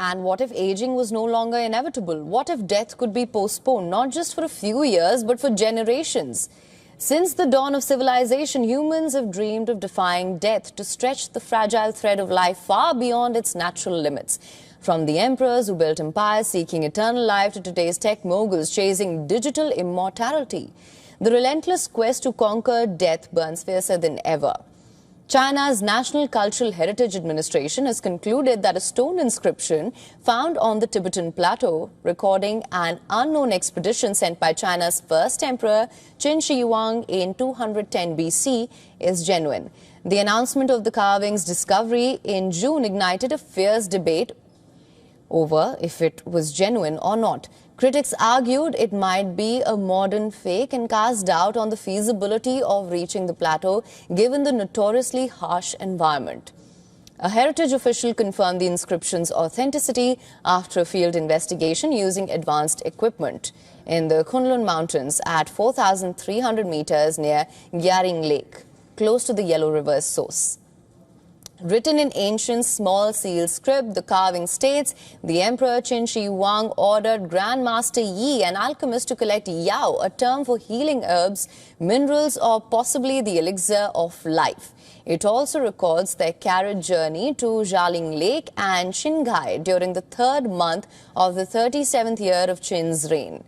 And what if aging was no longer inevitable? What if death could be postponed, not just for a few years, but for generations? Since the dawn of civilization, humans have dreamed of defying death to stretch the fragile thread of life far beyond its natural limits. From the emperors who built empires seeking eternal life to today's tech moguls chasing digital immortality, the relentless quest to conquer death burns fiercer than ever. China's National Cultural Heritage Administration has concluded that a stone inscription found on the Tibetan plateau recording an unknown expedition sent by China's first emperor Qin Shi Huang in 210 BC is genuine. The announcement of the carving's discovery in June ignited a fierce debate over if it was genuine or not. Critics argued it might be a modern fake and cast doubt on the feasibility of reaching the plateau given the notoriously harsh environment. A heritage official confirmed the inscription's authenticity after a field investigation using advanced equipment in the Kunlun Mountains at 4,300 meters near Gyaring Lake, close to the Yellow River's source. Written in ancient small seal script, the carving states, the Emperor Qin Shi Huang ordered Grandmaster Yi, an alchemist, to collect Yao, a term for healing herbs, minerals, or possibly the elixir of life. It also records their carriage journey to Jialing Lake and Qinghai during the third month of the 37th year of Qin's reign.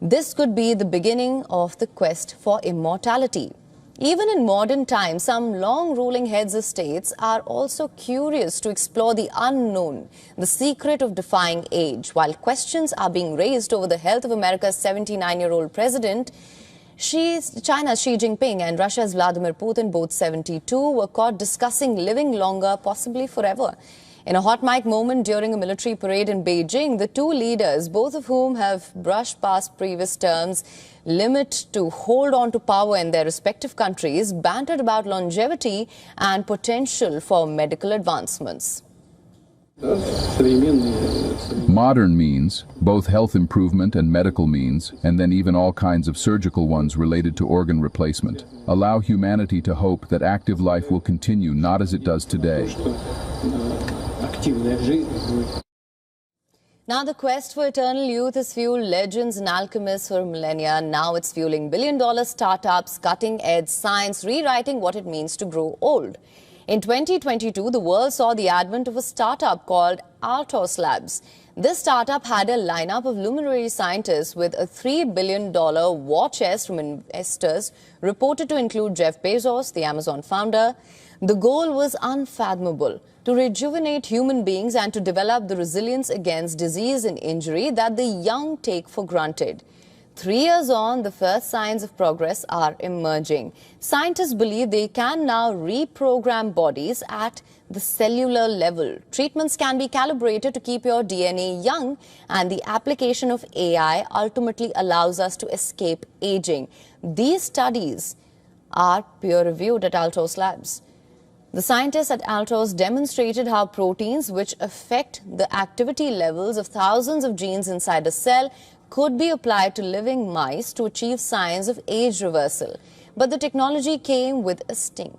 This could be the beginning of the quest for immortality. Even in modern times, some long-ruling heads of states are also curious to explore the unknown, the secret of defying age. While questions are being raised over the health of America's 79-year-old president, China's Xi Jinping and Russia's Vladimir Putin, both 72, were caught discussing living longer, possibly forever. In a hot mic moment during a military parade in Beijing, the two leaders, both of whom have brushed past previous terms' limit to hold on to power in their respective countries, bantered about longevity and potential for medical advancements. Modern means, both health improvement and medical means, and then even all kinds of surgical ones related to organ replacement, allow humanity to hope that active life will continue not as it does today. Now the quest for eternal youth has fueled legends and alchemists for millennia. Now it's fueling billion-dollar startups, cutting-edge science, rewriting what it means to grow old. In 2022, the world saw the advent of a startup called Altos Labs. This startup had a lineup of luminary scientists with a $3 billion war chest from investors, reported to include Jeff Bezos, the Amazon founder. The goal was unfathomable: to rejuvenate human beings and to develop the resilience against disease and injury that the young take for granted. 3 years on, the first signs of progress are emerging. Scientists believe they can now reprogram bodies at the cellular level. Treatments can be calibrated to keep your DNA young, and the application of AI ultimately allows us to escape aging. These studies are peer-reviewed at Altos Labs. The scientists at Altos demonstrated how proteins which affect the activity levels of thousands of genes inside a cell could be applied to living mice to achieve signs of age reversal. But the technology came with a sting.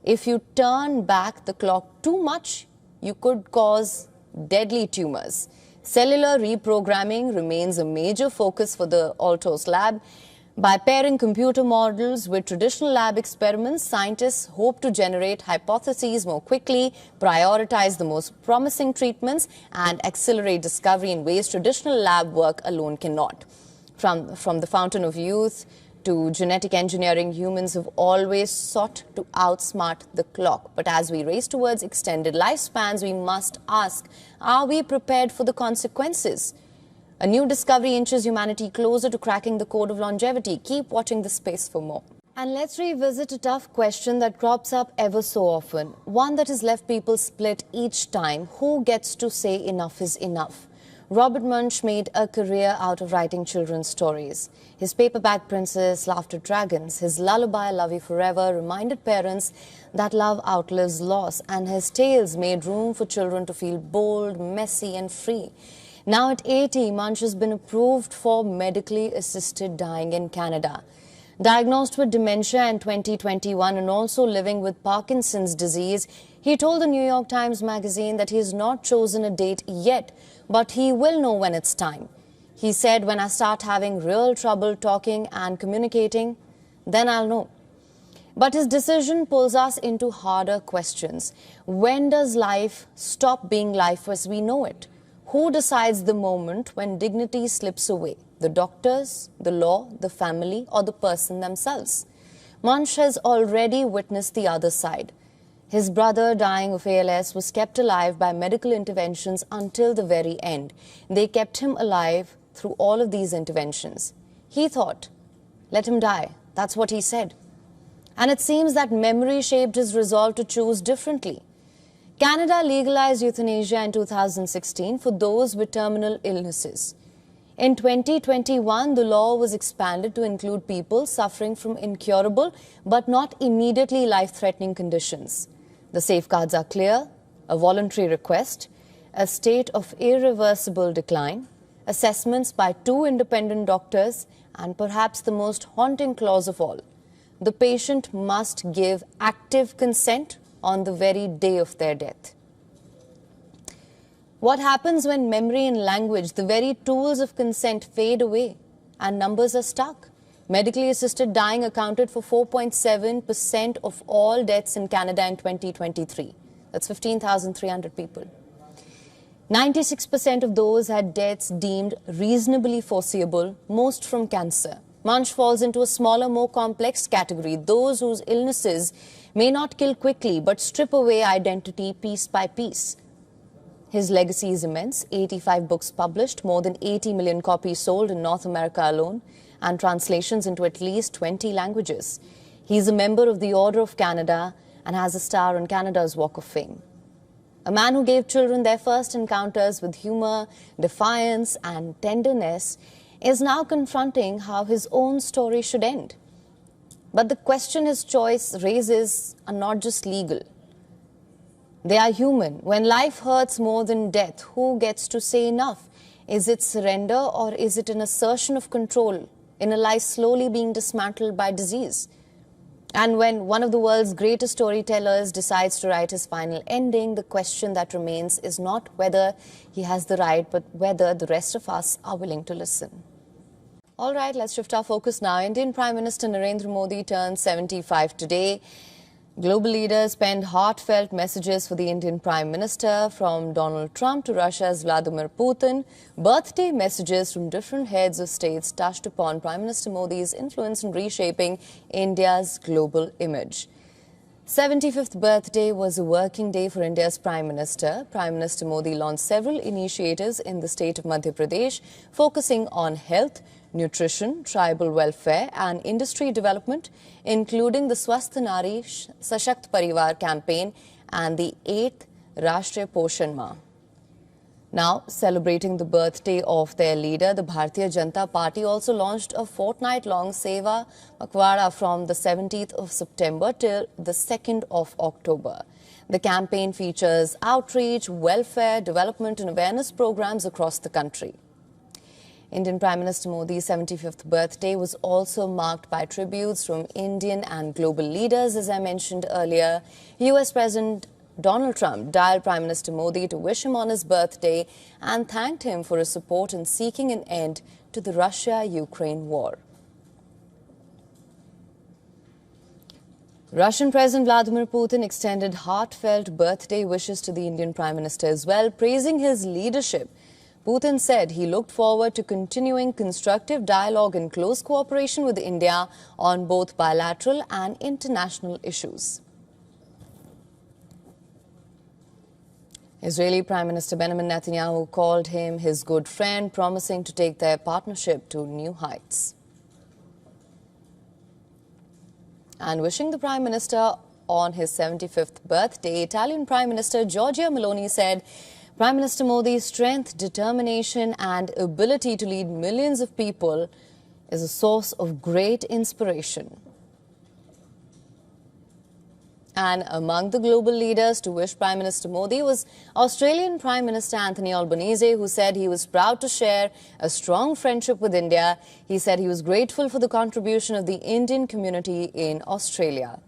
If you turn back the clock too much, you could cause deadly tumors. Cellular reprogramming remains a major focus for the Altos lab. By pairing computer models with traditional lab experiments, scientists hope to generate hypotheses more quickly, prioritize the most promising treatments, and accelerate discovery in ways traditional lab work alone cannot. From the fountain of youth to genetic engineering, humans have always sought to outsmart the clock. But as we race towards extended lifespans, we must ask, are we prepared for the consequences? A new discovery inches humanity closer to cracking the code of longevity. Keep watching this space for more. And let's revisit a tough question that crops up ever so often. One that has left people split each time. Who gets to say enough is enough? Robert Munsch made a career out of writing children's stories. His paperback Princess, Laughter Dragons, his lullaby Love You Forever reminded parents that love outlives loss, and his tales made room for children to feel bold, messy and free. Now at 80, Munsch has been approved for medically assisted dying in Canada. Diagnosed with dementia in 2021 and also living with Parkinson's disease, He told the New York Times magazine that he has not chosen a date yet, but he will know when it's time. He said, "When I start having real trouble talking and communicating, then I'll know." But his decision pulls us into harder questions. When does life stop being life as we know it? Who decides the moment when dignity slips away? The doctors, the law, the family, or the person themselves? Munch has already witnessed the other side. His brother, dying of ALS, was kept alive by medical interventions until the very end. They kept him alive through all of these interventions. He thought, "Let him die." That's what he said. And it seems that memory shaped his resolve to choose differently. Canada legalized euthanasia in 2016 for those with terminal illnesses. In 2021, the law was expanded to include people suffering from incurable but not immediately life-threatening conditions. The safeguards are clear: a voluntary request, a state of irreversible decline, assessments by 2 independent doctors, and perhaps the most haunting clause of all: the patient must give active consent on the very day of their death. What happens when memory and language, the very tools of consent, fade away and numbers are stuck? Medically assisted dying accounted for 4.7% of all deaths in Canada in 2023. That's 15,300 people. 96% of those had deaths deemed reasonably foreseeable, most from cancer. Munch falls into a smaller, more complex category: those whose illnesses may not kill quickly but strip away identity piece by piece. His legacy is immense: 85 books published, more than 80 million copies sold in North America alone, and translations into at least 20 languages. He is a member of the Order of Canada and has a star on Canada's Walk of Fame. A man who gave children their first encounters with humor, defiance, and tenderness is now confronting how his own story should end. But the question his choice raises are not just legal. They are human. When life hurts more than death, who gets to say enough? Is it surrender, or is it an assertion of control in a life slowly being dismantled by disease? And when one of the world's greatest storytellers decides to write his final ending, the question that remains is not whether he has the right, but whether the rest of us are willing to listen. All right, let's shift our focus now. Indian Prime Minister Narendra Modi turned 75 today. Global leaders penned heartfelt messages for the Indian Prime Minister, from Donald Trump to Russia's Vladimir Putin. Birthday messages from different heads of states touched upon Prime Minister Modi's influence in reshaping India's global image. 75th birthday was a working day for India's Prime Minister. Prime Minister Modi launched several initiatives in the state of Madhya Pradesh, focusing on health, nutrition, tribal welfare and industry development, including the Swasth Nari Sashakt Parivar campaign and the 8th Rashtriya Poshan Maah. Now, celebrating the birthday of their leader, the Bharatiya Janata Party also launched a fortnight-long Seva Pakhwada from the 17th of September till the 2nd of October. The campaign features outreach, welfare, development and awareness programs across the country. Indian Prime Minister Modi's 75th birthday was also marked by tributes from Indian and global leaders. As I mentioned earlier, US President Donald Trump dialed Prime Minister Modi to wish him on his birthday and thanked him for his support in seeking an end to the Russia-Ukraine war. Russian President Vladimir Putin extended heartfelt birthday wishes to the Indian Prime Minister as well, praising his leadership. Putin said he looked forward to continuing constructive dialogue and close cooperation with India on both bilateral and international issues. Israeli Prime Minister Benjamin Netanyahu called him his good friend, promising to take their partnership to new heights. And wishing the Prime Minister on his 75th birthday, Italian Prime Minister Giorgia Meloni said Prime Minister Modi's strength, determination and ability to lead millions of people is a source of great inspiration. And among the global leaders to wish Prime Minister Modi was Australian Prime Minister Anthony Albanese, who said he was proud to share a strong friendship with India. He said he was grateful for the contribution of the Indian community in Australia.